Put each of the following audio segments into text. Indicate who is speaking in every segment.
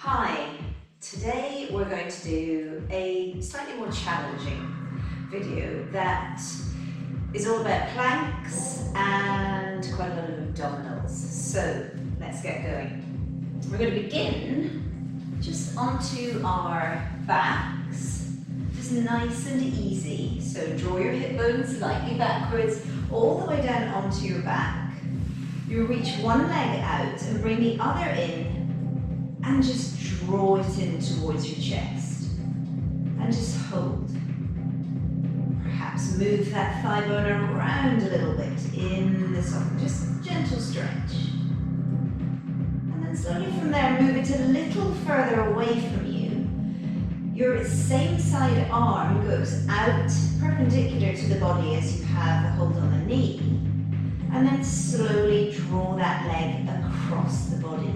Speaker 1: Hi, today we're going to do a slightly more challenging video that is all about planks and quite a lot of abdominals. So let's get going. We're going to begin just onto our backs, just nice and easy. So draw your hip bones slightly backwards, all the way down onto your back. You reach one leg out and bring the other in and just draw it in towards your chest. And just hold. Perhaps move that thigh bone around a little bit in the socket. Just gentle stretch. And then slowly from there, move it a little further away from you. Your same side arm goes out perpendicular to the body as you have a hold on the knee. And then slowly draw that leg across the body.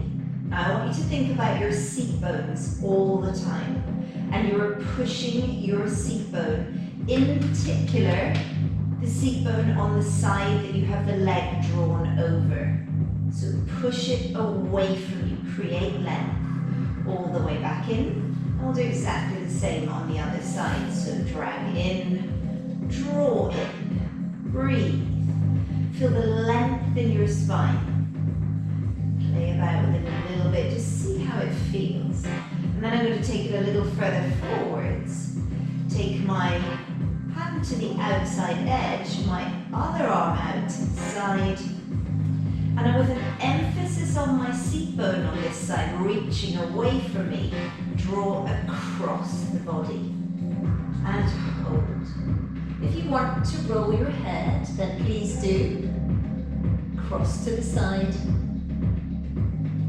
Speaker 1: Now I want you to think about your seat bones all the time. And you're pushing your seat bone, in particular, the seat bone on the side that you have the leg drawn over. So push it away from you, create length all the way back in. And we'll do exactly the same on the other side. So drag in, draw in, breathe. Feel the length in your spine. Play about with it a little bit, just see how it feels. And then I'm going to take it a little further forwards. Take my hand to the outside edge, my other arm out, side. And with an emphasis on my seat bone on this side, reaching away from me, draw across the body. And hold. If you want to roll your head, then please do. Cross to the side.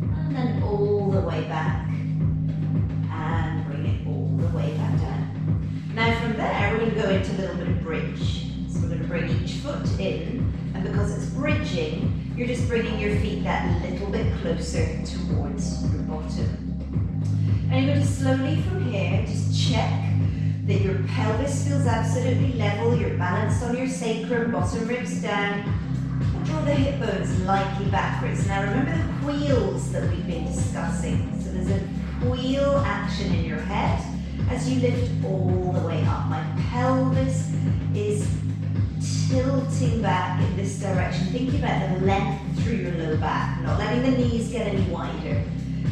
Speaker 1: And then all the way back. And bring it all the way back down. Now from there, we're going to go into a little bit of bridge. So we're going to bring each foot in. And because it's bridging, you're just bringing your feet that little bit closer towards your bottom. And you're going to slowly from here, just check that your pelvis feels absolutely level, you're balanced on your sacrum, bottom ribs down, and draw the hip bones lightly backwards. Now remember the wheels that we've been discussing. So there's a wheel action in your head as you lift all the way up. My pelvis is tilting back in this direction. Think about the length through your low back, not letting the knees get any wider.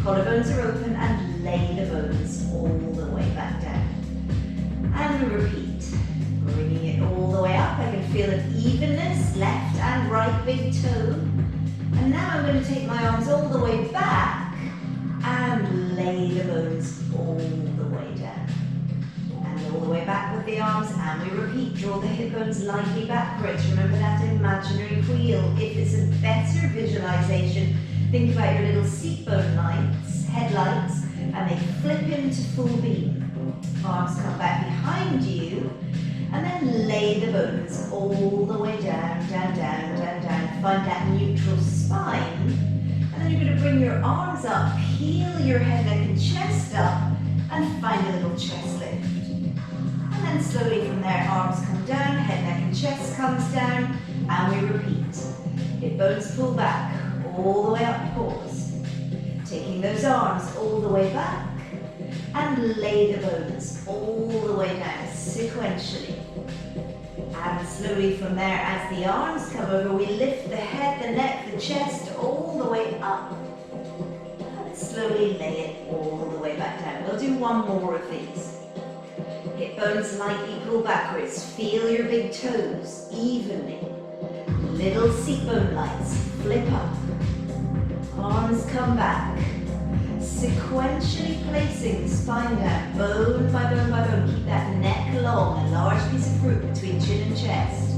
Speaker 1: Collarbones are open and lay the bones all the way back down. And repeat, bringing it all the way up. I can feel an evenness, left and right big toe. And now I'm going to take my arms all the way back and lay the bones all the way down. And all the way back with the arms, and we repeat, draw the hip bones lightly backwards. Remember that imaginary wheel. If it's a better visualization, think about your little seat bone lights, headlights, and they flip into full beam. Arms come back behind you, and then lay the bones all the way down, down, down, down, down. Find that neutral spine, and then you're going to bring your arms up, peel your head, neck, and chest up, and find a little chest lift. And then slowly from there, arms come down, head, neck, and chest comes down, and we repeat. Hip bones pull back, all the way up, pause. Taking those arms all the way back, and lay the bones all the way down sequentially. And slowly from there, as the arms come over, we lift the head, the neck, the chest all the way up. And slowly lay it all the way back down. We'll do one more of these. Hip bones lightly pull backwards. Feel your big toes evenly. Little seat bone lights flip up. Arms come back. Sequentially placing the spine down, bone by bone by bone. Keep that neck long, a large piece of fruit between chin and chest.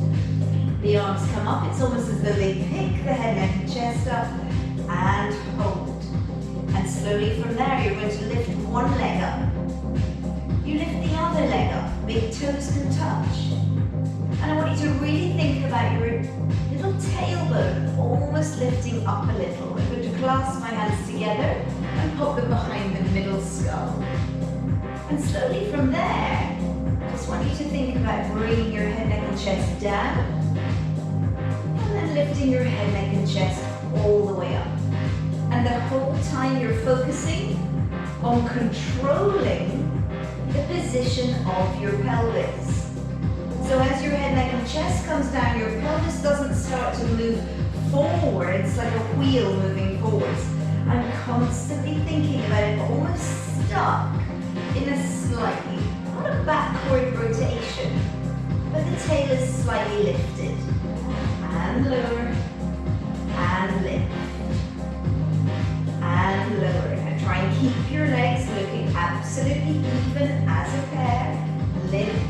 Speaker 1: The arms come up, it's almost as though they pick the head, neck and chest up, and hold. And slowly from there, you're going to lift one leg up. You lift the other leg up, big toes can touch. And I want you to really think about your little tailbone almost lifting up a little. I'm going to clasp my hands together and pop them behind the middle skull. And slowly from there, I just want you to think about bringing your head, neck and chest down. And then lifting your head, neck and chest all the way up. And the whole time you're focusing on controlling the position of your pelvis. So as your head, neck, and chest comes down, your pelvis doesn't start to move forwards like a wheel moving forwards. I'm constantly thinking about it, almost stuck in a slightly, not a backward rotation, but the tail is slightly lifted. And lower, and lift, and lower. And try and keep your legs looking absolutely even as a pair. Lift,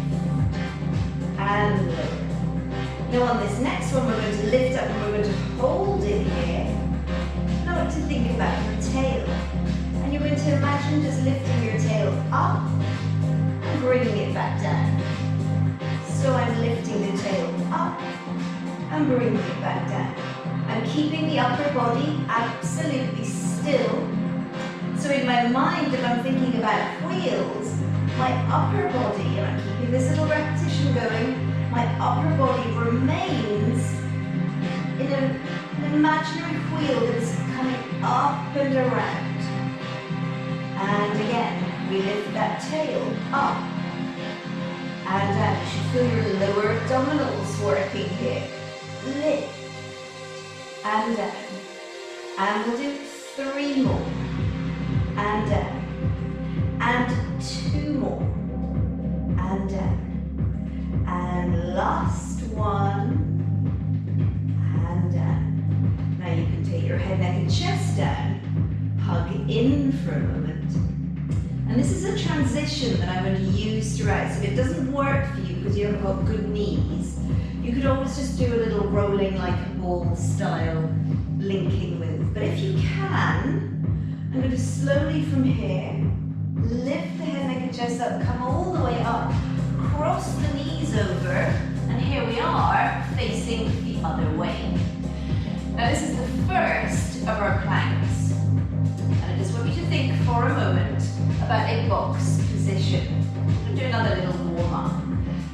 Speaker 1: and lower. Now on this next one, we're going to lift up and we're going to hold it here. Now to think about your tail. And you're going to imagine just lifting your tail up and bringing it back down. So I'm lifting the tail up and bringing it back down. I'm keeping the upper body absolutely still. So in my mind, if I'm thinking about wheels, my upper body, and I'm keeping this little repetition going, my upper body remains in an imaginary wheel that is coming up and around. And again, we lift that tail up and down. You should feel your lower abdominals working here. Lift and down. And we'll do 3 more. And down. And 2 more. And down. And last one. And down. Now you can take your head, neck, and chest down. Hug in for a moment. And this is a transition that I'm going to use throughout. So if it doesn't work for you because you haven't got good knees, you could always just do a little rolling like a ball style linking move. But if you can, I'm going to slowly from here, lift the head, neck, and chest up, come all the way up, cross the knees over, and here we are facing the other way. Now this is the first of our planks. And I just want you to think for a moment about a box position. I'm going to do another little warm up.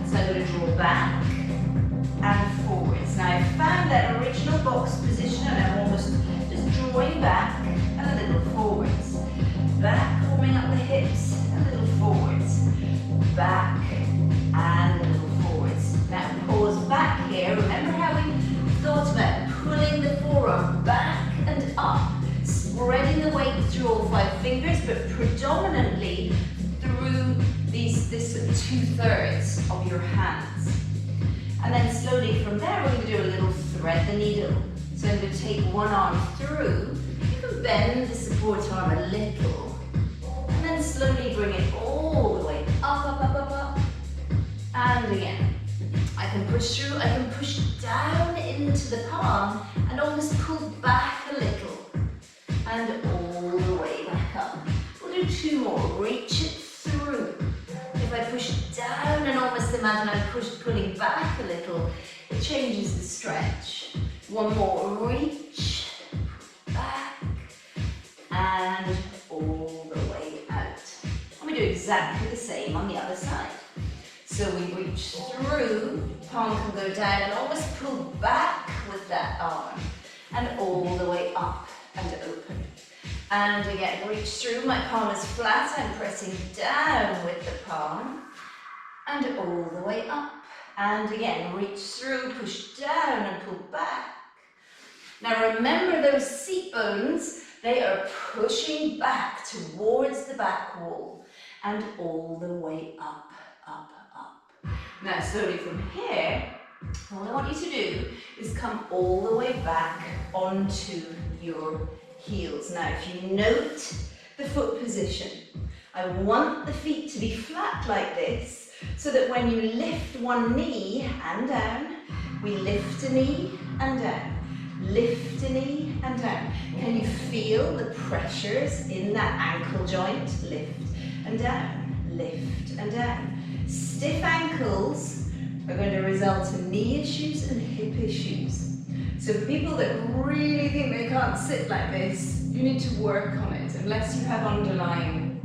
Speaker 1: So I'm going to draw back and forwards. Now I've found that original box position and I'm almost just drawing back and a little forwards. Back, warming up the hips, a little forwards. Back and a little forwards. Now pause back here. Remember how we thought about pulling the forearm back and up, spreading the weight through all 5 fingers, but predominantly through this 2/3 of your hands. And then slowly from there, we're going to do a little thread the needle. So I'm going to take one arm through. You can bend the support arm a little. And then slowly bring it all the way up, up, up, up, up. And again, I can push through, I can push down into the palm and almost pull back a little. And all the way back up. We'll do 2 more. Reach it through. If I push down and almost imagine I'm pulling back a little, it changes the stretch. 1 more. Reach back and all the way out. And we do exactly the same on the other side. So we reach through, palm can go down and almost pull back with that arm. And all the way up and open. And again, reach through, my palm is flat, I'm pressing down with the palm. And all the way up. And again, reach through, push down and pull back. Now remember those seat bones, they are pushing back towards the back wall. And all the way up, up, up. Now slowly from here, all I want you to do is come all the way back onto your heels. Now, if you note the foot position, I want the feet to be flat like this, so that when you lift one knee and down, we lift a knee and down, lift a knee and down. Can you feel the pressures in that ankle joint? Lift and down, lift and down. Stiff ankles are going to result in knee issues and hip issues. So for people that really think they can't sit like this, you need to work on it, unless you have underlying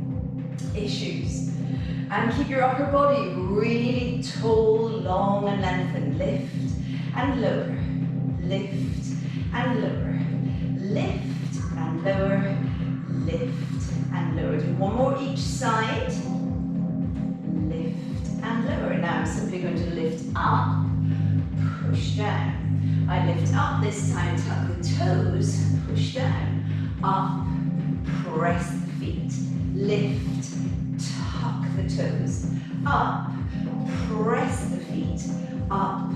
Speaker 1: issues. And keep your upper body really tall, long and lengthened. Lift and lower, lift and lower, lift and lower, lift and lower. Do one more each side. Lift and lower. Now I'm simply going to lift up, push down. I lift up this time, tuck the toes, push down, up, press the feet, lift, tuck the toes, up, press the feet, up.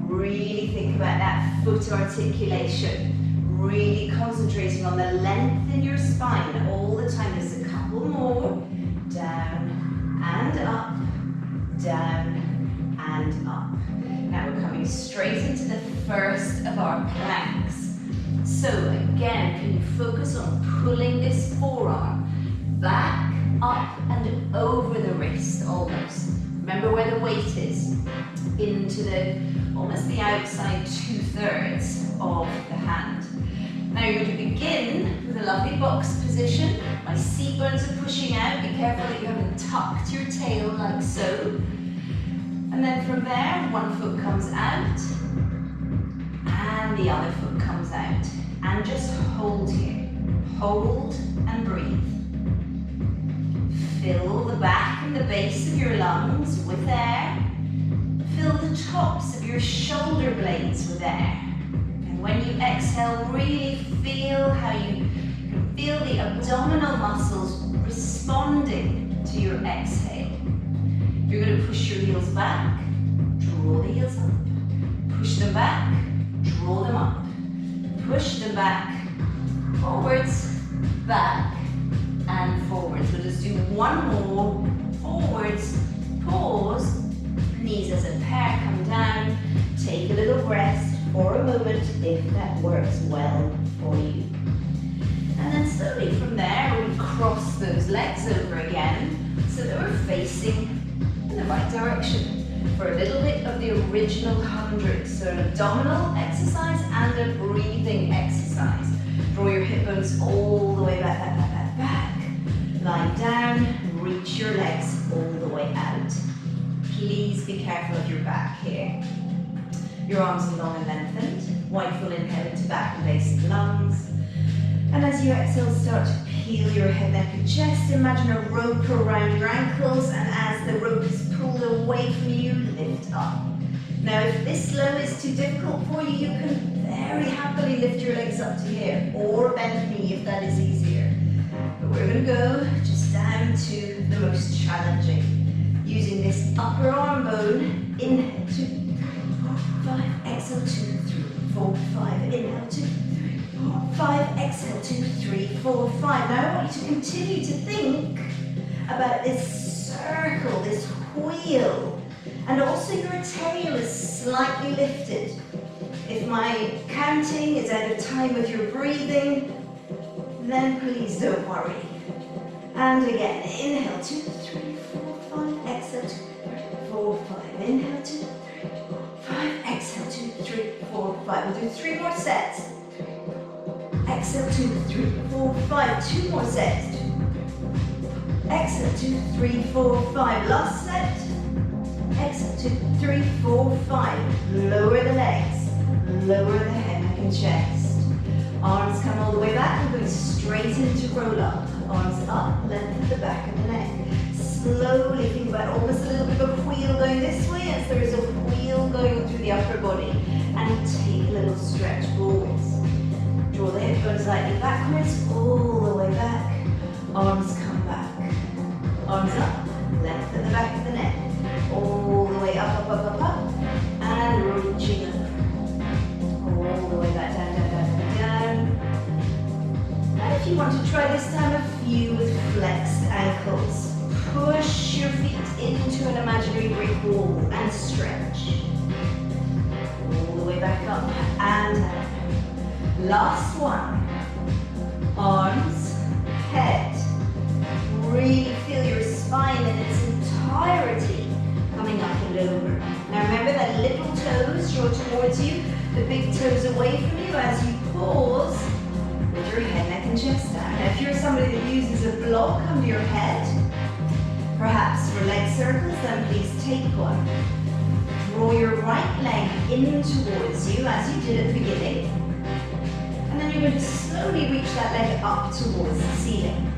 Speaker 1: Really think about that foot articulation. Really concentrating on the length in your spine all the time. There's a couple more. Down and up, down and up. Now we're coming straight into the first of our planks. So again, can you focus on pulling this forearm back, up and over the wrist almost. Remember where the weight is. Into the, almost the outside 2/3 of the hand. Now you're going to begin with a lovely box position. My seat bones are pushing out. Be careful that you haven't tucked your tail like so. And then from there, one foot comes out and the other foot comes out. And just hold here. Hold and breathe. Fill the back and the base of your lungs with air. Fill the tops of your shoulder blades with air. And when you exhale, really feel how you can feel the abdominal muscles responding to your exhale. You're going to push your heels back, draw the heels up. Push them back, draw them up. Push them back, forwards, back, and forwards. We'll just do one more. Forwards, pause, knees as a pair come down. Take a little rest for a moment if that works well for you. And then slowly from there, we cross those legs over again so that we're facing in the right direction for a little bit of the original 100. So an abdominal exercise and a breathing exercise. Draw your hip bones all the way back, back, back, back, back. Lie down, reach your legs all the way out. Please be careful of your back here. Your arms are long and lengthened. Wide full inhale into back and base of the lungs. And as you exhale, start to peel your head, neck and chest. Imagine a rope around your ankles, and as the rope is pulled away from you, lift up. Now, if this low is too difficult for you, you can very happily lift your legs up to here, or bend knee if that is easier. But we're going to go just down to the most challenging. Using this upper arm bone, inhale, 2, 3, 4, 5, exhale, 2, 3, 4, 5, inhale, 2, 3, 4, 5, exhale, 2, 3, 4, 5. Now I want you to continue to think about this circle, this wheel, and also your tail is slightly lifted. If my counting is out of time with your breathing, then please don't worry. And again, inhale, 2, 3, 4, 5, exhale, 2, 3, 4, 5, inhale, 2, 3, 4, 5, exhale, 2, 3, 4, 5. We'll do 3 more sets. Exhale, 2, 3, 4, 5. 2 more sets. Exhale, 2, 3, 4, 5. Last set. Exhale, 2, 3, 4, 5. Lower the legs. Lower the head, neck and chest. Arms come all the way back. We're going straight into roll up. Arms up, lengthen the back of the neck. Slowly think about almost a little bit of a wheel going this way as there is a wheel going through the upper body. And take a little stretch forwards. Draw the hip bones slightly backwards, all the way back. Arms come back. Arms up, lengthen the back of the neck. All the way up, up, up, up, up. And reaching up. All the way back, down, down, down, down. And if you want to try this time a few with flexed ankles, push your feet into an imaginary brick wall and stretch. All the way back up and down. Last one. Arms, head. Really feel your spine in its entirety coming up and over. Now remember that little toes draw towards you, the big toes away from you as you pause with your head, neck and chest down. Now if you're somebody that uses a block under your head, perhaps for leg circles, then please take one. Draw your right leg in towards you as you did at the beginning. And then you're going to slowly reach that leg up towards the ceiling.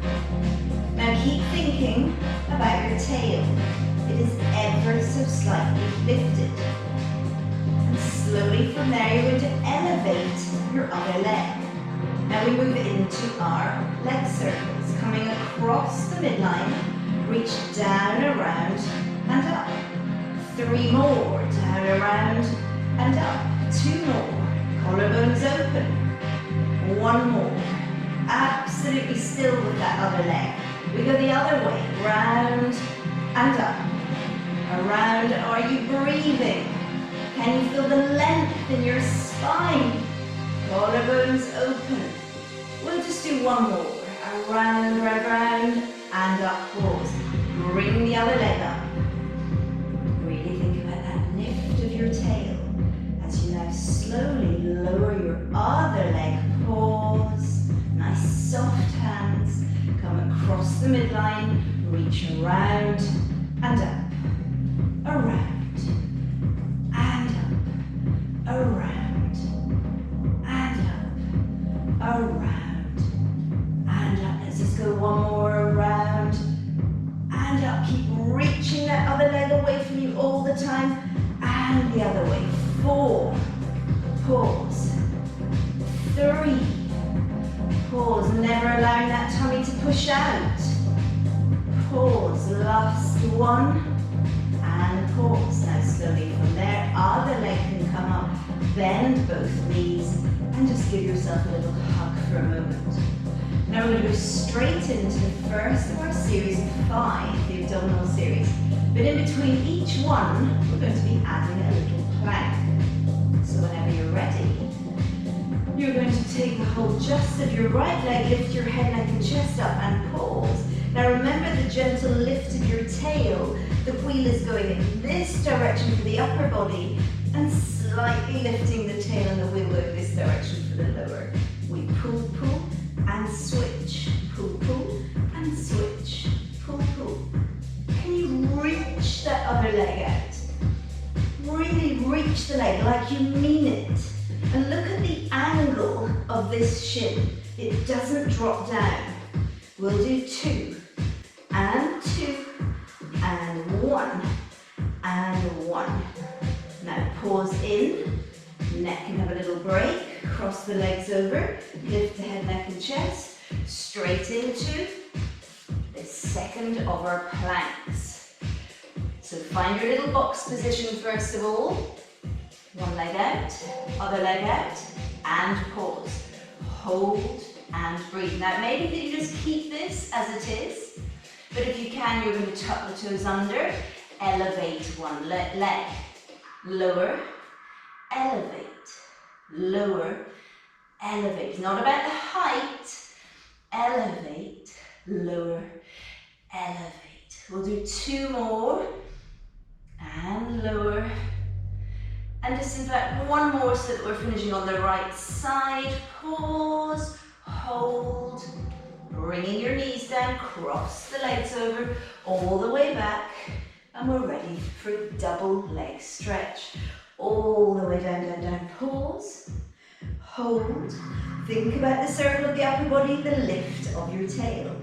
Speaker 1: Now keep thinking about your tail. It is ever so slightly lifted. And slowly from there, you're going to elevate your other leg. Now we move into our leg circles, coming across the midline, reach down, around, and up. 3 more, down, around, and up. 2 more, collarbones open. 1 more, absolutely still with that other leg. We go the other way, round and up, around. Are you breathing? Can you feel the length in your spine? Collarbones open. We'll just do 1 more, around, around, and up, pause. Bring the other leg up. Really think about that lift of your tail as you now slowly lower your other leg, pause. Nice soft hands. Come across the midline, reach around and up, around and up, around and up, around and up. Let's just go 1 more, around and up. Keep reaching that other leg away from you all the time, and the other way. 4, pause. 3, pause, never allowing that tummy to push out. Pause, last 1, and pause. Now slowly from there, other leg can come up, bend both knees, and just give yourself a little hug for a moment. Now we're going to go straight into the first of our series of 5, the abdominal series. But in between each one, we're going to be adding a little plank. So whenever you're ready, you're going to take the hold just of your right leg, lift your head, neck and chest up and pause. Now remember the gentle lift of your tail. The wheel is going in this direction for the upper body and slightly lifting the tail and the wheel going this direction for the lower. We pull, pull and switch. Pull, pull and switch. Pull, pull. Can you reach that other leg out? Really reach the leg like you mean it. And look at the angle of this shin. It doesn't drop down. We'll do 2, and 2, and 1, and 1. Now pause in, neck can have a little break, cross the legs over, lift the head, neck and chest, straight into the second of our planks. So find your little box position first of all. 1 leg out, other leg out, and pause. Hold and breathe. Now maybe that you just keep this as it is, but if you can, you're going to tuck the toes under, elevate 1 leg, lower, elevate, lower, elevate. It's not about the height, elevate, lower, elevate. We'll do 2 more, and lower, and just in fact 1 more so that we're finishing on the right side. Pause, hold, bringing your knees down, cross the legs over, all the way back, and we're ready for a double leg stretch. All the way down, down, down, pause, hold, think about the circle of the upper body, the lift of your tail.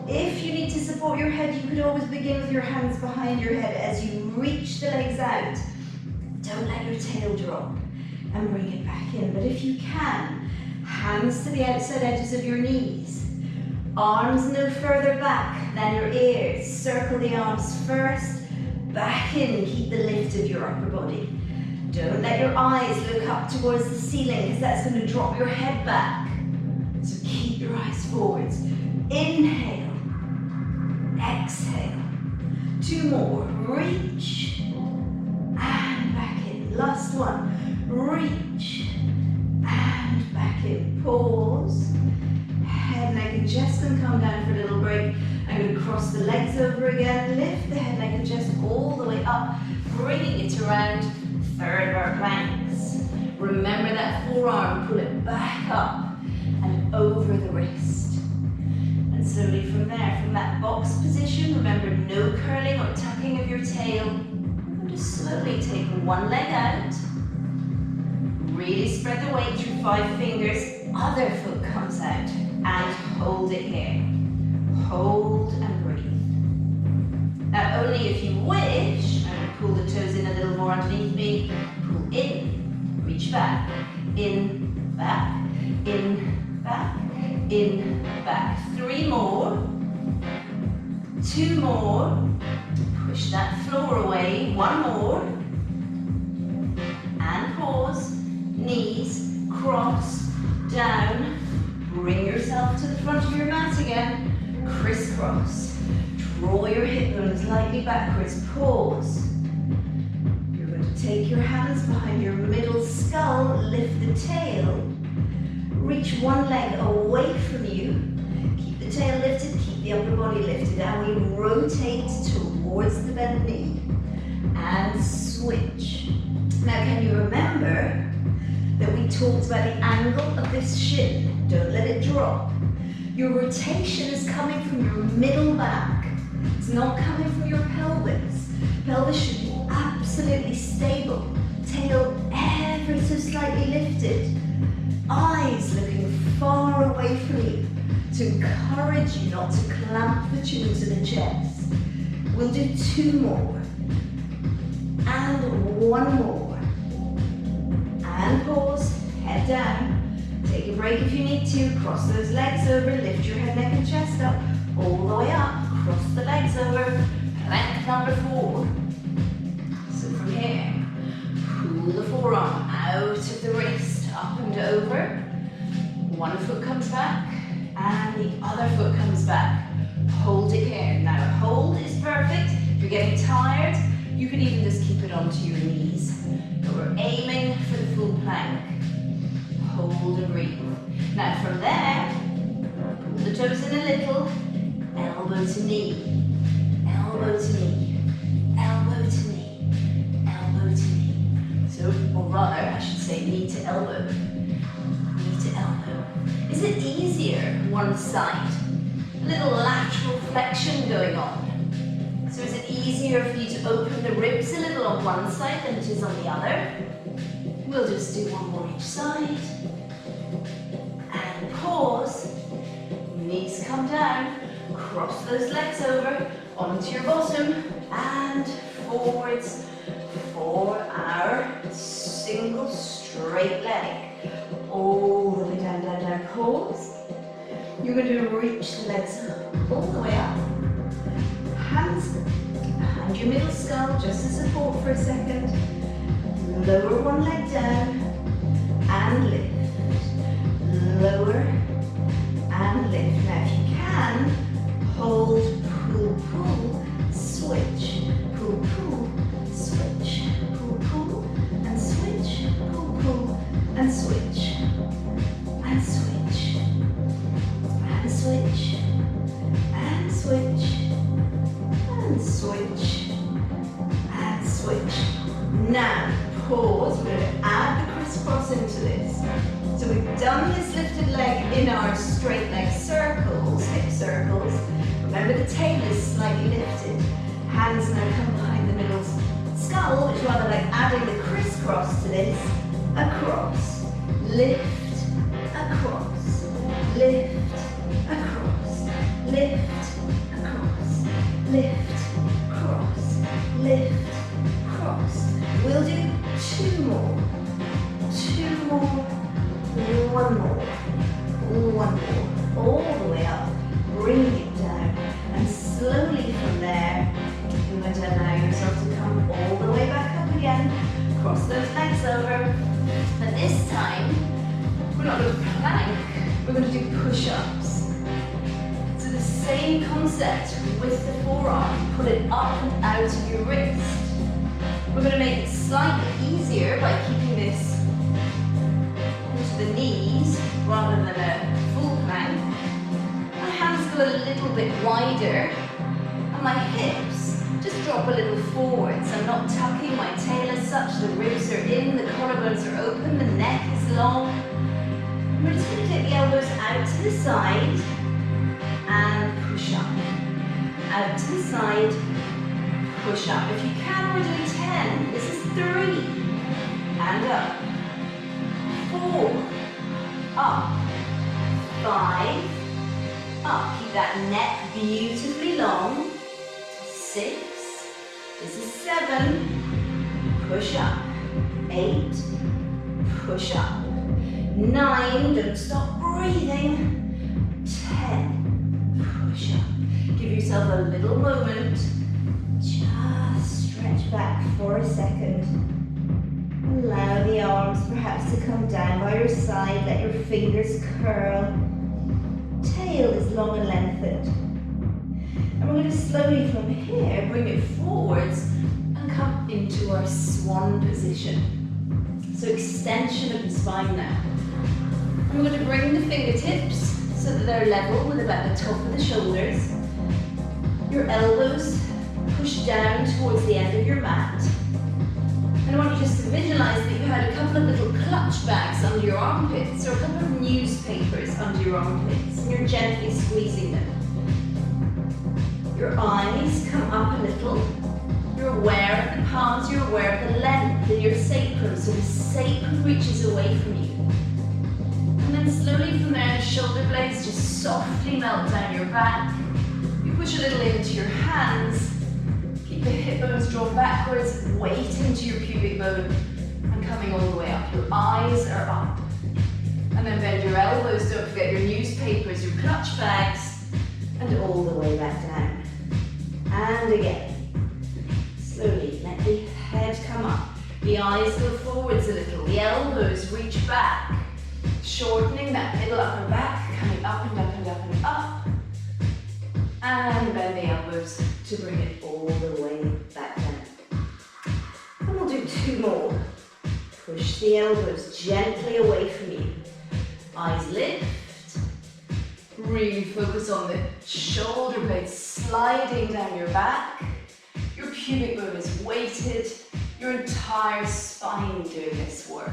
Speaker 1: If you need to support your head, you could always begin with your hands behind your head as you reach the legs out. Don't let your tail drop and bring it back in. But if you can, hands to the outside edges of your knees. Arms no further back than your ears. Circle the arms first, back in, keep the lift of your upper body. Don't let your eyes look up towards the ceiling because that's going to drop your head back. So keep your eyes forwards. Inhale, exhale. 2 more, reach, and back in. Last 1, reach, and back in. Pause. Head, neck and chest can come down for a little break. I'm going to cross the legs over again, lift the head, neck and chest all the way up, bringing it around, third of our planks. Remember that forearm, pull it back up and over the wrist. And slowly from there, from that box position, remember no curling or tucking of your tail. And just slowly take 1 leg out, Really spread the weight through 5 fingers. Other foot comes out and hold it here. Hold and breathe. Now only if you wish, I'm going to pull the toes in a little more underneath me. Pull in, reach back, in, back, in, back, in, back. 3 more. 2 more. Push that floor away. 1 more. And pause. Knees, cross, down. Bring yourself to the front of your mat again. Crisscross. Draw your hip bones lightly backwards. Pause. You're going to take your hands behind your middle skull. Lift the tail. Reach one leg away from you. Keep the tail lifted. Keep the upper body lifted. And we rotate towards the bent knee. And switch. Now, can you remember that we talked about the angle of this shin? Don't let it drop. Your rotation is coming from your middle back. It's not coming from your pelvis. Pelvis should be absolutely stable. Tail ever so slightly lifted. Eyes looking far away from you to encourage you not to clamp the chin to the chest. We'll do 2 more. And 1 more. And pause, head down. Take a break if you need to. Cross those legs over, lift your head, neck and chest up. All the way up, cross the legs over. Plank number 4. So from here, pull the forearm out of the wrist, up and over. One foot comes back, and the other foot comes back. Hold it here. Now hold is perfect. If you're getting tired, you can even just keep it onto your knees. But we're aiming for the full plank. Hold and breathe. Now from there, pull the toes in a little. Elbow to knee. Elbow to knee. Elbow to knee. Elbow to knee. So, or rather, I should say knee to elbow. Knee to elbow. Is it easier one side? A little lateral flexion going on. So is it easier for you to open the ribs a little on one side than it is on the other? We'll just do 1 more each side. And pause. Knees come down. Cross those legs over onto your bottom and forwards for our single straight leg. All the way down, down, down. Pause. You're going to reach the legs all the way up. Hands behind your middle skull, just to support for a second. Lower one leg down and lift. Lower and lift. Now if you can, hold, pull, pull, switch. Pull, pull, switch. Pull, pull, and switch. Pull, pull, and switch. And switch. And switch. And switch. And switch, and switch. Now, pause. We're going to add the crisscross into this. So we've done this lifted leg in our straight leg circles, hip circles. Remember the tail is slightly lifted. Hands now come behind the middle skull, which is rather like adding the crisscross to this. Across, lift, across, lift, across, lift, across, lift, cross, lift, cross. We'll do 2 more. 2 more. 1 more. 1 more. All the way up. Bring it down. And slowly from there, you're going to allow yourself to come all the way back up again. Cross those legs over. But this time, we're not going to plank. We're going to do push-ups. So the same concept with the forearm. Put it up and out of your wrist. We're going to make it slightly easier by keeping this onto the knees rather than a full plank. My hands go a little bit wider and my hips just drop a little forwards. I'm not tucking my tail as such. The ribs are in, the collarbones are open, the neck is long. We're just going to take the elbows out to the side and push up. Out to the side, push up. If you can, we're doing 10. This is 3. And up. 4, up, 5, up. Keep that neck beautifully long. 6, this is 7, push up. 8, push up. 9, don't stop breathing. 10, push up. Give yourself a little moment. Just stretch back for a second. Allow the arms perhaps to come down by your side. Let your fingers curl. Tail is long and lengthened. And we're going to slowly from here bring it forwards and come into our swan position. So extension of the spine now. And we're going to bring the fingertips so that they're level with about the top of the shoulders. Your elbows push down towards the end of your mat. And I want you just to visualize that you had a couple of little clutch bags under your armpits or a couple of newspapers under your armpits, and you're gently squeezing them. Your eyes come up a little. You're aware of the palms, you're aware of the length in your sacrum, so the sacrum reaches away from you. And then slowly from there, the shoulder blades just softly melt down your back. You push a little into your hands. Keep the hip bones drawn backwards, weight into your pubic bone, and coming all the way up. Your eyes are up. And then bend your elbows, don't forget your newspapers, your clutch bags, and all the way back down. And again. Slowly, let the head come up. The eyes go forwards a little. The elbows reach back. Shortening that middle upper back, coming up and up and up and up. And bend the elbows to bring it all the way back down. And we'll do 2 more. Push the elbows gently away from you. Eyes lift. Really focus on the shoulder blades sliding down your back. Your pubic bone is weighted, your entire spine doing this work.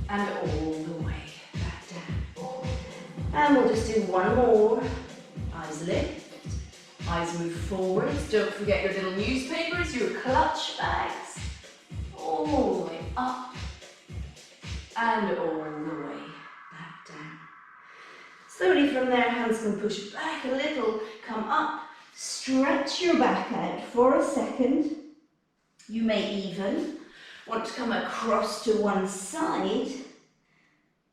Speaker 1: And all the way back down. And we'll just do 1 more. Eyes lift, eyes move forwards. Don't forget your little newspapers, your clutch bags. All the way up and all the way back down. Slowly from there, hands can push back a little, come up. Stretch your back out for a second. You may even want to come across to one side,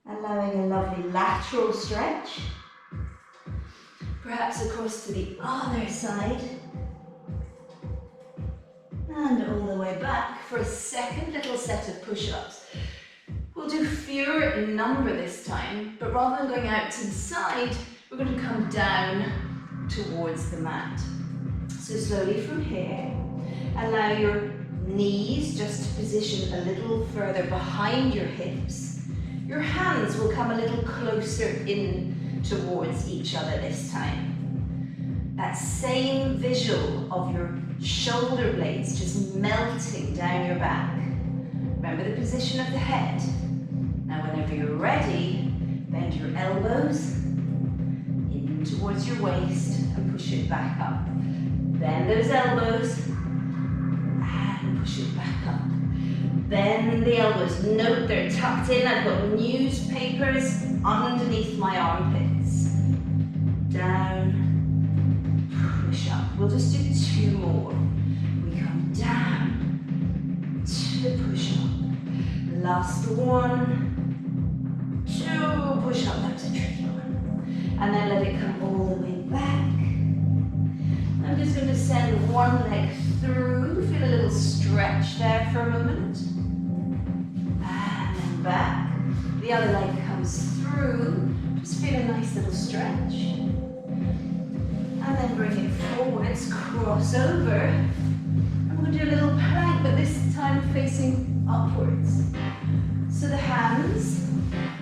Speaker 1: allowing a lovely lateral stretch. Perhaps across to the other side. And all the way back for a second little set of push-ups. We'll do fewer in number this time, but rather than going out to the side, we're going to come down towards the mat. So slowly from here, allow your knees just to position a little further behind your hips. Your hands will come a little closer in towards each other this time. That same visual of your shoulder blades just melting down your back. Remember the position of the head. Now whenever you're ready, bend your elbows in towards your waist and push it back up. Bend those elbows and push it back up. Bend the elbows. Note they're tucked in. I've got newspapers underneath my armpits. Down, push up. We'll just do 2 more. We come down to push up. Last 1, 2, push up. That's a tricky one. And then let it come all the way back. I'm just going to send one leg through. Feel a little stretch there for a moment. And then back. The other leg comes through. Just feel a nice little stretch. And then bring it forwards, cross over. And we'll do a little plank, but this time facing upwards. So the hands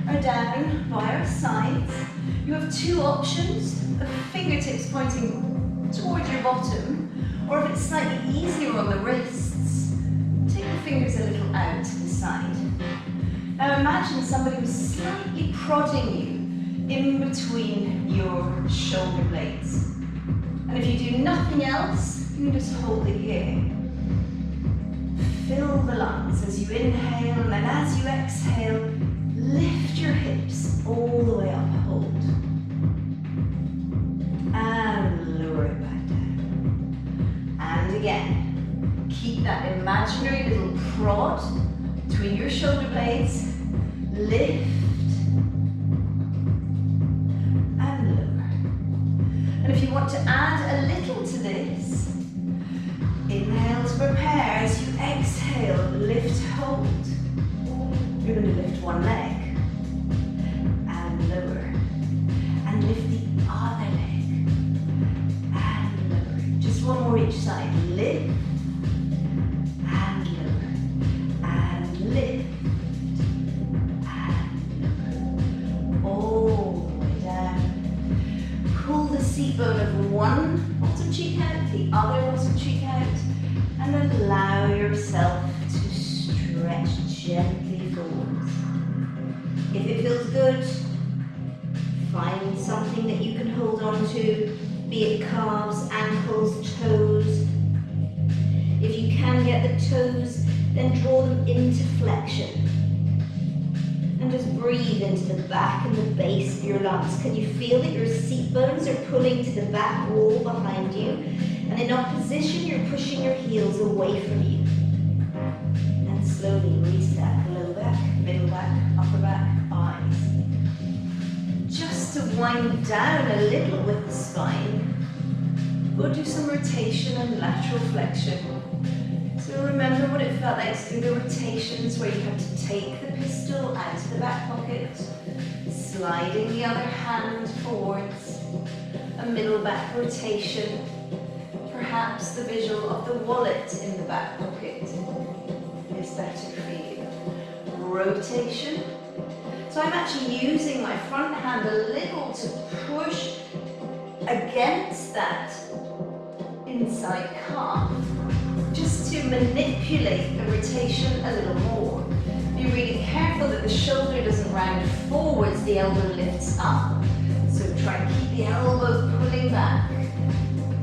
Speaker 1: are down by our sides. You have 2 options of fingertips pointing towards your bottom, or if it's slightly easier on the wrists, take the fingers a little out to the side. Now imagine somebody was slightly prodding you in between your shoulder blades. And if you do nothing else, you can just hold it here. Fill the lungs as you inhale, and then as you exhale, Lift your hips all the way up, hold. And lower it back down. And again, keep that imaginary little prod between your shoulder blades. Lift and lower. And if you want to add a little to this, inhale to prepare. As you exhale, lift, hold. You're going to lift one leg and lower, and lift the other leg and lower. Just one more each side. Lift and lower, and lift and lower. All the way down. Pull the seat bone of one bottom cheek out, the other bottom cheek out, and allow yourself to stretch gently forwards. If it feels good, find something that you can hold on to, be it calves, ankles, toes. If you can get the toes, then draw them into flexion. And just breathe into the back and the base of your lungs. Can you feel that your seat bones are pulling to the back wall behind you? And in opposition, you're pushing your heels away from you. And slowly restack, low back, middle back, upper back, eyes. Just to wind down a little with the spine, we'll do some rotation and lateral flexion. So remember what it felt like to do the rotations where you have to take the pistol out of the back pocket, sliding the other hand forwards, a middle back rotation, perhaps the visual of the wallet in the back pocket is better for you. Rotation. So I'm actually using my front hand a little to push against that inside calf, just to manipulate the rotation a little more. Be really careful that the shoulder doesn't round forwards, the elbow lifts up. So try and keep the elbow pulling back.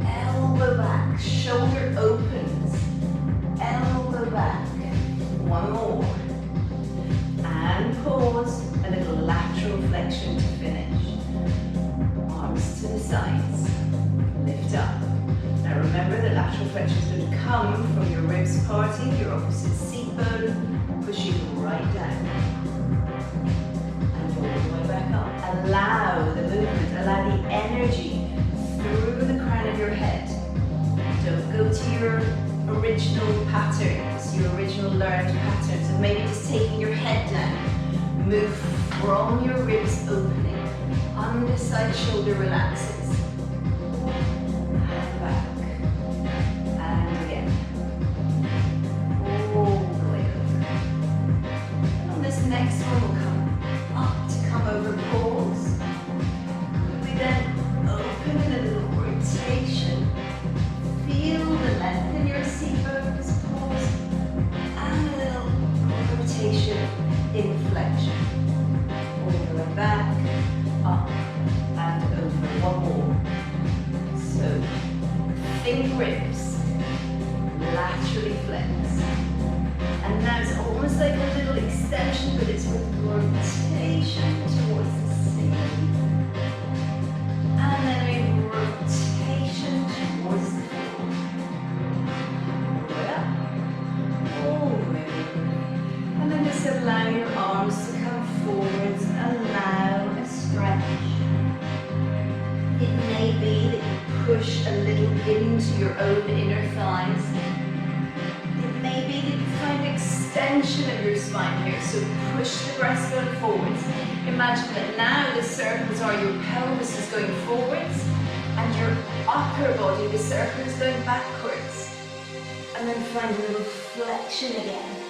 Speaker 1: Elbow back, shoulder opens, elbow back. One more. And pause, a little lateral flexion to finish. Arms to the sides, lift up. Now remember the lateral flexion is going to come from your ribs parting, your opposite seat bone, pushing right down. And all the way back up. Allow the movement, allow the energy through the crown of your head. Don't go to your original patterns, your original learned patterns of maybe just taking your head down. Move from your ribs opening. Underside shoulder relaxes. And back. And again. All the way over. On this next one we'll come up to come over pause. We then open in a little rotation. Feel the length in your seat bones, pause, and a little rotation in flexion. All the way back, up, and over. One more. So, thin ribs, laterally flex. And now it's almost like a little extension, but it's with rotation towards the ceiling. And then a rotation towards the floor. All the way over. And then just allow your arms to come forwards. Allow a stretch. It may be that you push a little into your own inner thighs. It may be that you find extension of your spine here, so push the breastbone forwards. Imagine that now the circles are your pelvis is going forwards and your upper body, the circle is going backwards. And then find a little flexion again.